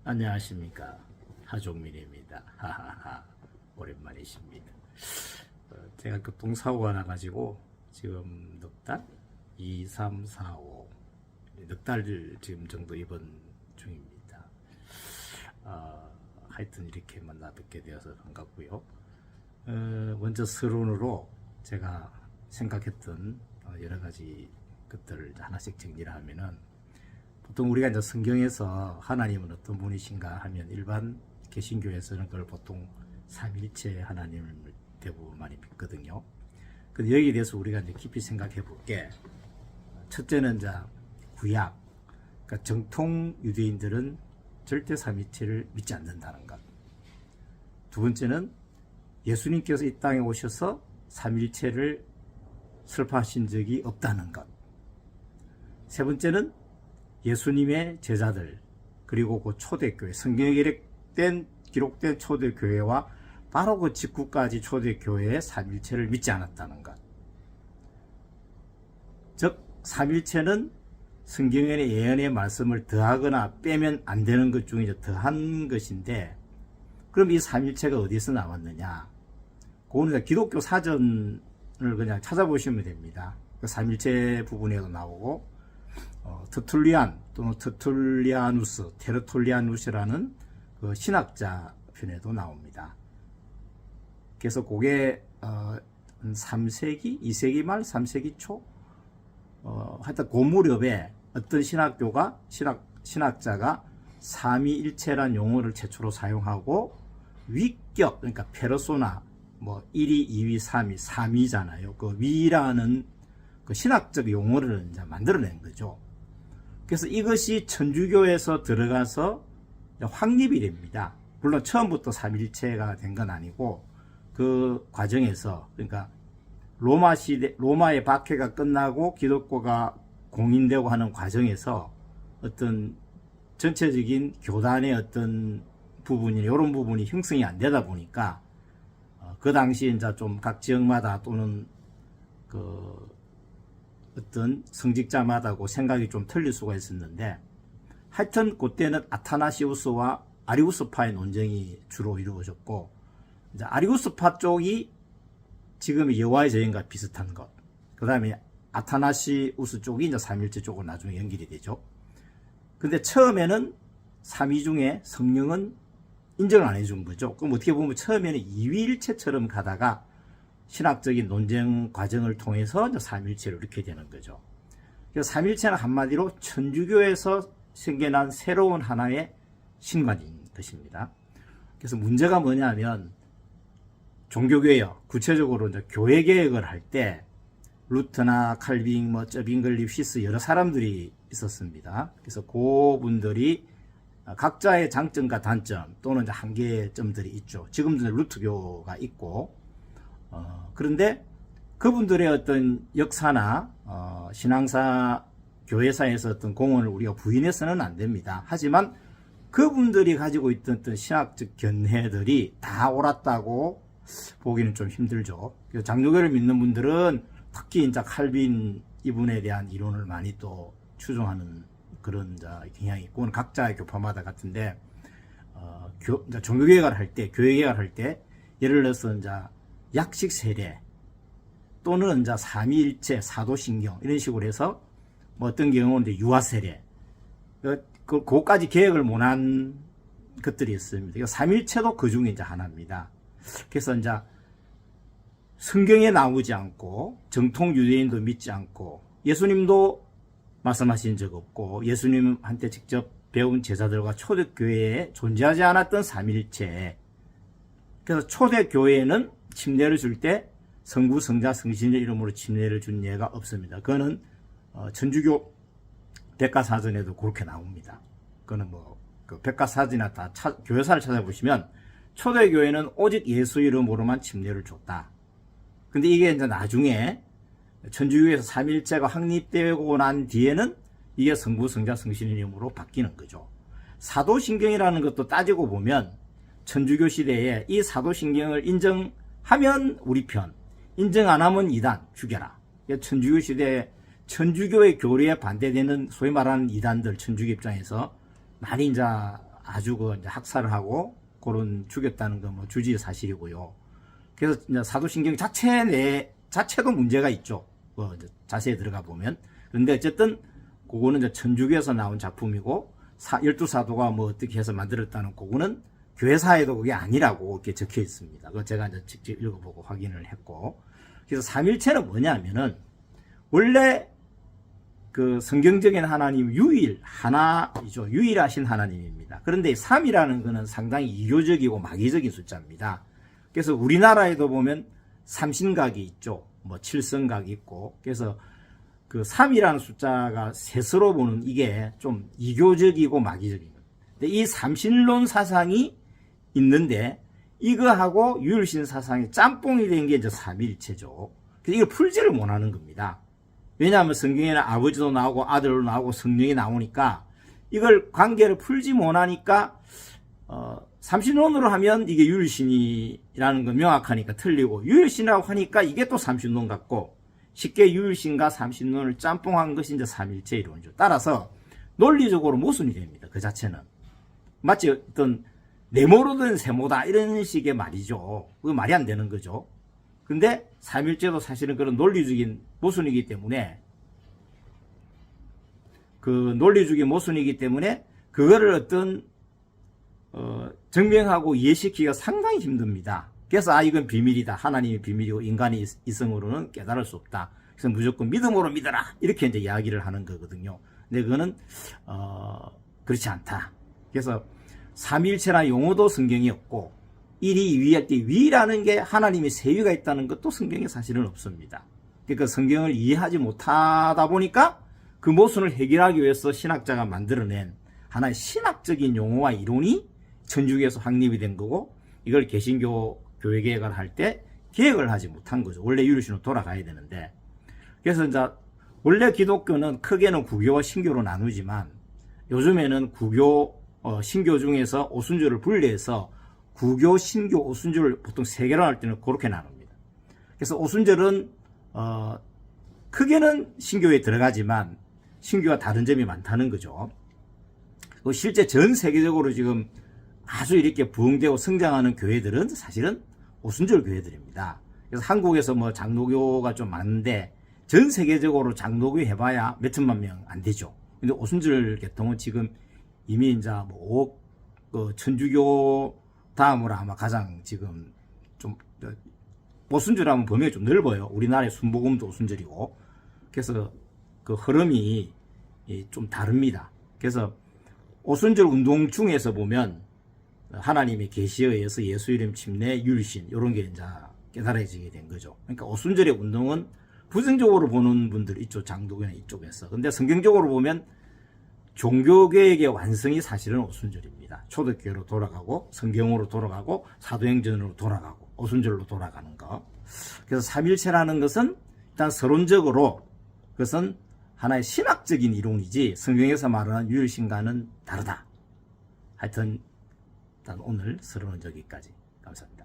안녕하십니까, 하종민입니다. 하하하, 오랜만이십니다. 제가 교통사고가 나가지고 지금 넉 달? 2, 3, 4, 5 넉 달 지금 정도 입원 중입니다. 하여튼 이렇게 만나 뵙게 되어서 반갑고요. 먼저 서론으로 제가 생각했던 여러 가지 것들을 하나씩 정리를 하면은, 보통 우리가 이제 성경에서 하나님은 어떤 분이신가 하면 일반 개신교에서는 그걸 보통 삼일체 하나님을 대부분 많이 믿거든요. 근데 여기에 대해서 우리가 이제 깊이 생각해 볼게. 첫째는 이제 구약, 그러니까 정통 유대인들은 절대 삼일체를 믿지 않는다는 것. 두 번째는 예수님께서 이 땅에 오셔서 삼일체를 설파하신 적이 없다는 것. 세 번째는 예수님의 제자들, 그리고 그 초대교회, 성경에 기록된 초대교회와 바로 그 직후까지 초대교회의 삼일체를 믿지 않았다는 것. 즉 삼일체는 성경의 예언의 말씀을 더하거나 빼면 안 되는 것 중에 더한 것인데, 그럼 이 삼일체가 어디서 나왔느냐? 그거는 기독교 사전을 그냥 찾아보시면 됩니다. 그 삼일체 부분에도 나오고, 터툴리안 또는 터툴리아누스, 테르톨리아누스라는 그 신학자 편에도 나옵니다. 그래서 그게 3세기, 2세기 말, 3세기 초, 하여튼 그 무렵에 어떤 신학자가 삼위일체란 용어를 최초로 사용하고, 위격, 그러니까 페르소나, 뭐 1위, 2위, 3위, 3위잖아요. 그 위라는 그 신학적 용어를 이제 만들어낸 거죠. 그래서 이것이 천주교에서 들어가서 확립이 됩니다. 물론 처음부터 삼일체가 된 건 아니고, 그 과정에서, 그러니까 로마의 박해가 끝나고 기독교가 공인되고 하는 과정에서 어떤 전체적인 교단의 어떤 부분이, 이런 부분이 형성이 안 되다 보니까, 그 당시 이제 좀 각 지역마다 또는 그 어떤 성직자마다 그 생각이 좀 틀릴 수가 있었는데, 하여튼 그때는 아타나시우스와 아리우스파의 논쟁이 주로 이루어졌고, 이제 아리우스파 쪽이 지금 여호와의 증인과 비슷한 것, 그 다음에 아타나시우스 쪽이 이제 삼일체 쪽으로 나중에 연결이 되죠. 근데 처음에는 삼위 중에 성령은 인정을 안 해준 거죠. 그럼 어떻게 보면 처음에는 이위일체처럼 가다가 신학적인 논쟁 과정을 통해서 삼일체를 이렇게 되는 거죠. 그래서 삼일체는 한마디로 천주교에서 생겨난 새로운 하나의 신관인 것입니다. 그래서 문제가 뭐냐면, 종교개혁, 구체적으로 이제 교회개혁을 할 때 루터나 칼빈, 쩌빙글립, 히스 여러 사람들이 있었습니다. 그래서 그분들이 각자의 장점과 단점 또는 이제 한계점들이 있죠. 지금도 루터교가 있고, 그런데 그분들의 어떤 역사나 신앙사, 교회사에서 어떤 공헌을 우리가 부인해서는 안 됩니다. 하지만 그분들이 가지고 있던 어떤 신학적 견해들이 다 옳았다고 보기는 좀 힘들죠. 장로교를 믿는 분들은 특히 이제 칼빈 이분에 대한 이론을 많이 또 추종하는 그런 경향이 있고, 각자의 교파마다 같은데, 종교개혁을 할 때, 교회개혁을 할 때, 예를 들어서 이제 약식 세례 또는 이제 삼위일체, 사도신경 이런 식으로 해서, 뭐 어떤 경우는 이제 유아 세례, 그거까지 계획을 못한 것들이 있습니다. 삼일체도 그 중에 이제 하나입니다. 그래서 이제 성경에 나오지 않고, 정통 유대인도 믿지 않고, 예수님도 말씀하신 적 없고, 예수님한테 직접 배운 제자들과 초대교회에 존재하지 않았던 삼일체. 그래서 초대교회는 침례를 줄 때 성부, 성자, 성신의 이름으로 침례를 준 예가 없습니다. 그거는 천주교 백과사전에도 그렇게 나옵니다. 그거는 그 백과사전이나 다 교회사를 찾아보시면 초대교회는 오직 예수 이름으로만 침례를 줬다. 근데 이게 이제 나중에 천주교에서 삼일체가 확립되고 난 뒤에는 이게 성부, 성자, 성신의 이름으로 바뀌는 거죠. 사도신경이라는 것도 따지고 보면 천주교 시대에 이 사도신경을 인정하면 우리 편, 인정 안 하면 이단, 죽여라. 천주교 시대에 천주교의 교리에 반대되는 소위 말하는 이단들, 천주교 입장에서 많이 이제 아주 그 이제 학살을 하고 그런 죽였다는 건 뭐 주지의 사실이고요. 그래서 이제 사도신경 자체도 문제가 있죠. 자세히 들어가 보면. 그런데 어쨌든 그거는 이제 천주교에서 나온 작품이고 12사도가 뭐 어떻게 해서 만들었다는 그거는 교회사에도 그게 아니라고 이렇게 적혀 있습니다. 그거 제가 이제 직접 읽어보고 확인을 했고. 그래서 삼일체는 뭐냐면은 원래 그 성경적인 하나님 하나이죠. 유일하신 하나님입니다. 그런데 3이라는 거는 상당히 이교적이고 마귀적인 숫자입니다. 그래서 우리나라에도 보면 삼신각이 있죠. 뭐 칠성각이 있고. 그래서 그 3이라는 숫자가 셋으로 보는 이게 좀 이교적이고 마귀적인 겁니다. 근데 이 삼신론 사상이 있는데 이거하고 유일신 사상이 짬뽕이 된 게 이제 삼위일체죠. 그래서 이걸 풀지를 못하는 겁니다. 왜냐하면 성경에는 아버지도 나오고 아들도 나오고 성령이 나오니까 이걸 관계를 풀지 못하니까 삼신론으로 하면 이게 유일신이라는 건 명확하니까 틀리고 유일신이라고 하니까 이게 또 삼신론 같고 쉽게 유일신과 삼신론을 짬뽕한 것이 이제 삼일체 이론이죠. 따라서 논리적으로 모순이 됩니다. 그 자체는 마치 어떤 네모로든 세모다 이런 식의 말이죠. 그거 말이 안 되는 거죠. 근데 삼일체도 사실은 그런 논리적인 모순이기 때문에 그거를 어떤 증명하고 이해시키기가 상당히 힘듭니다. 그래서 이건 비밀이다. 하나님의 비밀이고 인간의 이성으로는 깨달을 수 없다. 그래서 무조건 믿음으로 믿어라. 이렇게 이제 이야기를 하는 거거든요. 근데 그거는 그렇지 않다. 그래서 삼일체라는 용어도 성경이 없고 1위, 2위할 때 위라는 게 하나님의 세위가 있다는 것도 성경에 사실은 없습니다. 그러니까 성경을 이해하지 못하다 보니까 그 모순을 해결하기 위해서 신학자가 만들어낸 하나의 신학적인 용어와 이론이 천주교에서 확립이 된 거고 이걸 개신교 교회 개혁을 할 때 개혁을 하지 못한 거죠. 원래 유일신으로 돌아가야 되는데. 그래서 이제 원래 기독교는 크게는 구교와 신교로 나누지만 요즘에는 구교, 신교 중에서 오순절을 분리해서 구교, 신교, 오순절을 보통 세 개로 할 때는 그렇게 나눕니다. 그래서 오순절은 크게는 신교에 들어가지만 신교와 다른 점이 많다는 거죠. 실제 전 세계적으로 지금 아주 이렇게 부흥되고 성장하는 교회들은 사실은 오순절 교회들입니다. 그래서 한국에서 뭐 장로교가 좀 많은데 전 세계적으로 장로교 해봐야 몇 천만 명 안 되죠. 근데 오순절 계통은 지금 이미 이제 뭐 천주교 다음으로 아마 가장 지금 좀 오순절 하면 범위가 좀 넓어요. 우리나라의 순복음도 오순절이고. 그래서 그 흐름이 좀 다릅니다. 그래서 오순절 운동 중에서 보면 하나님의 계시에 의해서 예수 이름 침례, 유일신 이런 게 이제 깨달아지게 된 거죠. 그러니까 오순절의 운동은 부정적으로 보는 분들 있죠. 장도교나 이쪽에서. 근데 성경적으로 보면 종교개혁의 완성이 사실은 오순절입니다. 초대교회로 돌아가고 성경으로 돌아가고 사도행전으로 돌아가고 오순절로 돌아가는 거. 그래서 삼일체라는 것은 일단 서론적으로 그것은 하나의 신학적인 이론이지 성경에서 말하는 유일신과는 다르다. 하여튼 일단 오늘 서론은 여기까지. 감사합니다.